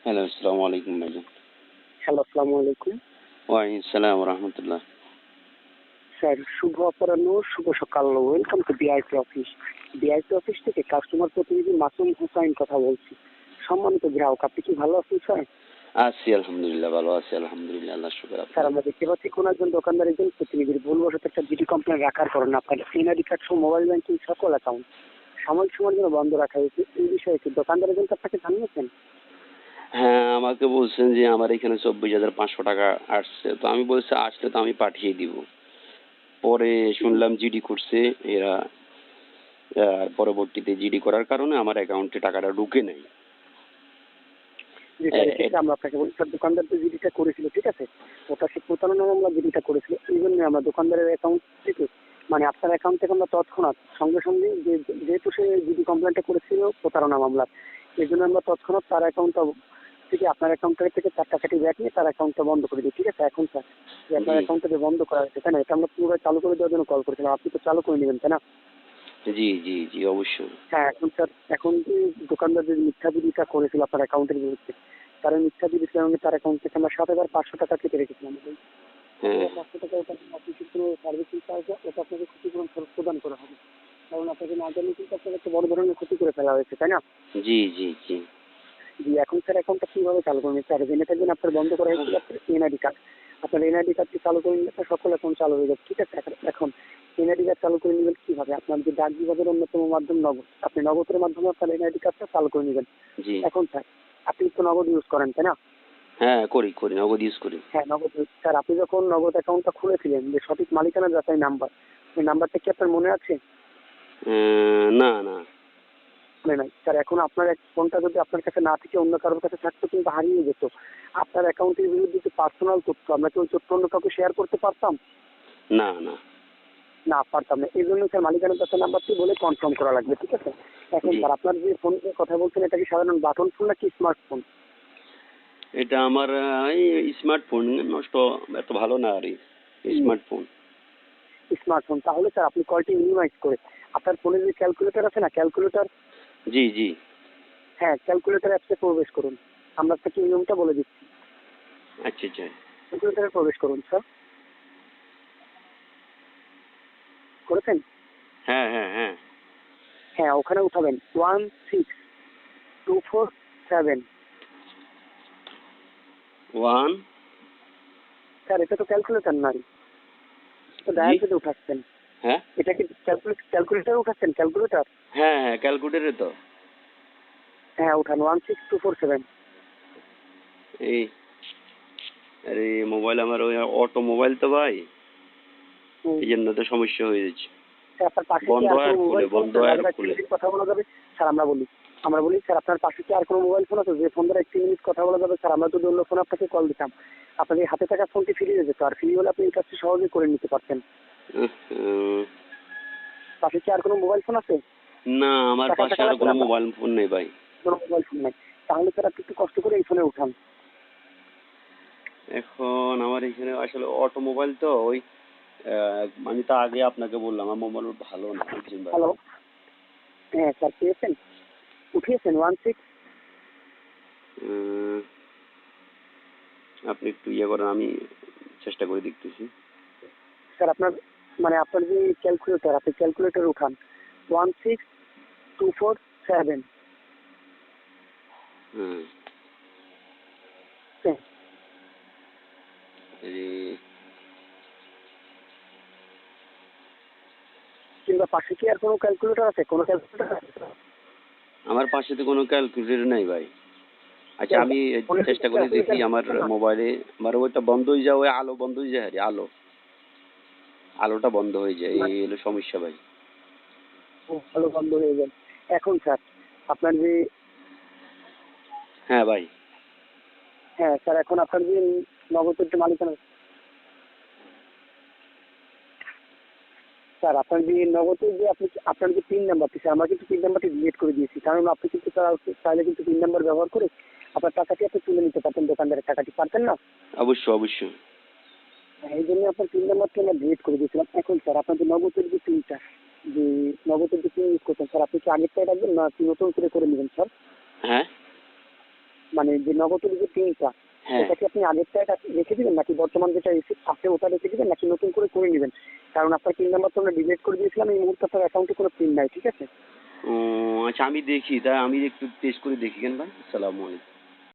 Hello, আসসালামু আলাইকুম ভাইজান। হ্যালো, আসসালামু আলাইকুম। ওয়ালাইকুম আসসালাম ওয়া রাহমাতুল্লাহ। স্যার শুভ অপরাহ্ন, শুভ সকাল। Welcome to VIP office. VIP office থেকে কাস্টমার প্রতিনিধি মাসুম হোসাইন কথা বলছি। সম্মানিত গ্রাহক, আপনি কি ভালো আছেন স্যার? আছি আলহামদুলিল্লাহ, ভালো আছি আলহামদুলিল্লাহ, আল্লাহর শুকর। স্যার, আপনার? আমরা দেখতে পাচ্ছি কোন একজন দোকানদার একজন প্রতিনিধির ভুলবশত একটা জিডি কমপ্লেন রাখার কারণে আপনার এনআইডি কার্ড সহ মোবাইল ব্যাংকিং সকল অ্যাকাউন্ট সাময়িক সময়ের জন্য বন্ধ রাখা হয়েছে। এই বিষয়ে কি দোকানদার একজন আপনাকে জানিয়েছেন? হ্যাঁ, আমাকে বলছেন যে আমার এখানে 24,500 টাকা আসছে। তো আমি বলছি আসলে তো আমি পাঠিয়ে দিব। পরে শুনলাম জিডি করছে এরা। আর পরবর্তীতে জিডি করার কারণে আমার অ্যাকাউন্টে টাকাটা ঢুকে নাই। জি স্যার, এক্ষেত্রে আমরা আপনাকে বলি স্যার, দোকানদার যে জিডিটা করেছিল, ঠিক আছে, ওটা সে প্রতারণা মামলা জিডিটা করেছিল। এই জন্য আমরা দোকানদারের অ্যাকাউন্ট থেকে, মানে আপনার অ্যাকাউন্ট থেকে আমরা তৎক্ষণাৎ সঙ্গে সঙ্গে যেহেতু সে জিডি কমপ্লেনটা করেছিল প্রতারণা মামলা, এই জন্য আমরা তৎক্ষণাৎ তার অ্যাকাউন্টটা থেকে আপনার অ্যাকাউন্টের থেকে 4 টাকাটি ব্যাক নিয়ে তার অ্যাকাউন্টটা বন্ধ করে দিই। ঠিক আছে, এখন স্যার যে আপনার অ্যাকাউন্টটা বন্ধ করা হয়েছে, তাই না? এটা আমরা পুরোটাই চালু করে দেওয়ার জন্য কল করেছিলাম। আপনি তো চালু করে নেবেন, তাই না? জি জি জি, অবশ্যই। হ্যাঁ, এখন স্যার, এখন যে দোকানদার যে মিথ্যা জিডিটা করেছিল আপনার অ্যাকাউন্টের বিরুদ্ধে, তার মিথ্যা জিডির কারণে তার অ্যাকাউন্ট থেকে আমরা 7,500 টাকা কেটে রেখেছিলাম। হ্যাঁ 500 টাকা ওটা অফিসের কোনো সার্ভিসিং চার্জ, ওটা আপনাকে ক্ষতিপূরণ প্রদান করা হবে। কারণ আপনাকে না জানিয়ে কিন্তু আপনাকে একটা বড় ধরনের ক্ষতি করে ফেলা হয়েছে, তাই না? জি জি জি। জি, এখন স্যার অ্যাকাউন্টটা কিভাবে চালু করবেন? স্যার, জেনে থাকবেন আপনার বন্ধ করা হয়েছিল আপনার এনআইডি কার্ড। আপনার এনআইডি কার্ডটি চালু করে নিলে আপনার সকল অ্যাকাউন্ট চালু হয়ে যাবে। ঠিক আছে, এখন এনআইডি কার্ড চালু করে নেবেন কিভাবে? আপনার যে ডাক বিভাগের অন্যতম মাধ্যম নগদ, আপনি নগদের মাধ্যমে আপনার এনআইডি কার্ডটা চালু করে নেবেন। জি। এখন স্যার, আপনি তো নগদ ইউজ করেন, তাই না? হ্যাঁ, করি করি, নগদ ইউজ করি। হ্যাঁ, নগদ স্যার, আপনি যখন নগদ অ্যাকাউন্টটা খুলেছিলেন, যে সঠিক মালিকানা যাচাই নাম্বার, ওই নাম্বারটা কি আপনার মনে আছে? না না। মনে নাই স্যার। এখন আপনার ফোনটা যদি আপনার কাছে না থেকে অন্য কারোর কাছে থাকতো কিন্তু হারিয়ে যেত। আপনার অ্যাকাউন্টের বিরুদ্ধে যে পার্সোনাল তথ্য, আমরা কি ওই তথ্য অন্য কাউকে শেয়ার করতে পারতাম? না না। না, পারতাম না। এই জন্য স্যার মালিকানা যাচাই নাম্বারটি বলে কনফার্ম করা লাগবে। ঠিক আছে, এখন জি। স্যার আপনার যে ফোন নিয়ে কথা বলছেন, এটা কি সাধারণ বাটন ফোন নাকি স্মার্টফোন? এটা আমার এই স্মার্টফোন। নষ্ট এত ভালো না আর স্মার্টফোন। স্মার্টফোন। তাহলে স্যার আপনি কলটি মিনিমাইজ করে আপনার ফোনে যে ক্যালকুলেটর আছে না, ক্যালকুলেটর, জি জি। হ্যাঁ, ক্যালকুলেটর অ্যাপসে প্রবেশ করুন। আমরা আপনাকে নিয়মটা বলে দিচ্ছি। আচ্ছা আচ্ছা। ক্যালকুলেটরে প্রবেশ করুন স্যার। করেছেন? হ্যাঁ হ্যাঁ হ্যাঁ। হ্যাঁ, ওখানে উঠাবেন 16247। ওয়ান। স্যার, এটা তো ক্যালকুলেটর নয়, তো জি। ডায়াল পেতে উঠাচ্ছেন। হ্যাঁ এটা কি ক্যালকুলেটর উঠাচ্ছেন? ক্যালকুলেটর, হ্যাঁ হ্যাঁ, ক্যালকুলেটরে তো। হ্যাঁ উঠান 16247। এই আরে মোবাইল আমার ওই অটো মোবাইল তো ভাই, এই জন্য তো সমস্যা হয়ে যাচ্ছে। আপনার পাশে কি বন্ধ আর হয় কোনো আর খুলে, মোবাইল ফোন বন্ধ আছে হয় যার আর দ্বারা 1 খুলে। মিনিট কথা বলা যাবে? স্যার, আমরা বলি স্যার, আপনার পাশে কি আর কোনো মোবাইল ফোন আছে যে ফোন দ্বারা 1 মিনিট কথা বলা যাবে? স্যার, আমরা যদি অন্য ফোন আপনাকে কল দিতাম, আপনার এই হাতে থাকা ফোনটি ফ্রি হয়ে যেত, আর ফ্রি হলে আপনি এই কাজটি সহজে করে নিতে পারতেন। উম, পাশে কি আর কোনো মোবাইল ফোন আছে? না, আমার টাকা পাশে টাকা আর লাগবে কোনো না? মোবাইল ফোন নেই ভাই। কোনো মোবাইল ফোন নাই? তাহলে স্যার আপনি একটু কষ্ট করে এই ফোনে উঠান। এখন আমার এখানে আসলে অটো মোবাইল তো ওই আমি তো আগে আপনাকে বললাম আমার মোবাইল ভালো না, বুঝছেন ভাই। হ্যালো, হ্যাঁ স্যার, পেয়েছেন? উঠিয়েছেন 16? উম, আপনি একটু ইয়ে করেন, আমি চেষ্টা করে দেখতেছি। স্যার, আপনার যে ক্যালকুলেটর, আপনি ক্যালকুলেটর উঠান 16247। হুম। হ্যাঁ, এই কিংবা পাশে কি আর কোনো ক্যালকুলেটর আছে? কোনো ক্যালকুলেটর আছে? আমার পাশে তো কোনো ক্যালকুলেটর নাই ভাই। আচ্ছা, আমি ফোনে চেষ্টা করে আসলে দেখি আমার ক্যালকুলেটর না? মোবাইলে। আমার ওইটা বন্ধ হয়ে যায়, ওই আলো বন্ধ হয়ে যায়, আরে আলোটা বন্ধ হয়ে যায়, এই হলো সমস্যা ভাই। ভালো বন্ধ হয়ে যায়। এখন স্যার, আপনার যে, হ্যাঁ ভাই। হ্যাঁ স্যার, এখন আপনার যে নগদের যে মালিকানা, স্যার আপনার যে নগদের যে আপনার যে পিন নাম্বারটি, স্যার আমরা কিন্তু পিন নাম্বারটি ডিলিট করে দিয়েছি। কারণ আপনি কিন্তু চাইলে কিন্তু পিন নাম্বার ব্যবহার করে আপনার টাকাটি আপনি তুলে নিতে পারতেন, দোকানদারের টাকাটি পারতেন না? অবশ্যই অবশ্যই। এই জন্য আপনার পিন নাম্বারটি আমরা ডিলিট করে দিয়েছিলাম। এখন স্যার, আপনার যে নগদের যে পিনটা, যে নগদের যে পিন ইউজ করতেন, স্যার আপনি কি আগেরটাই রাখবেন না কি নতুন করে করে নেবেন স্যার? হ্যাঁ। মানে যে নগদের যে পিনটা, হ্যাঁ। সেটা কি আপনি আগেরটা এটা রেখে দিবেন নাকি বর্তমান যেটা আছে ওটা রেখে দিবেন নাকি নতুন করে নেবেন? কারণ আপনার পিন নাম্বার তো আমরা ডিলিট করে দিয়েছিলাম, এই মুহূর্তে আপনার অ্যাকাউন্টে কোনো পিন নাই, ঠিক আছে? ও আচ্ছা, আমি দেখি, তা আমি একটু টেস্ট করে দেখি কেন ভাই। আসসালামু আলাইকুম।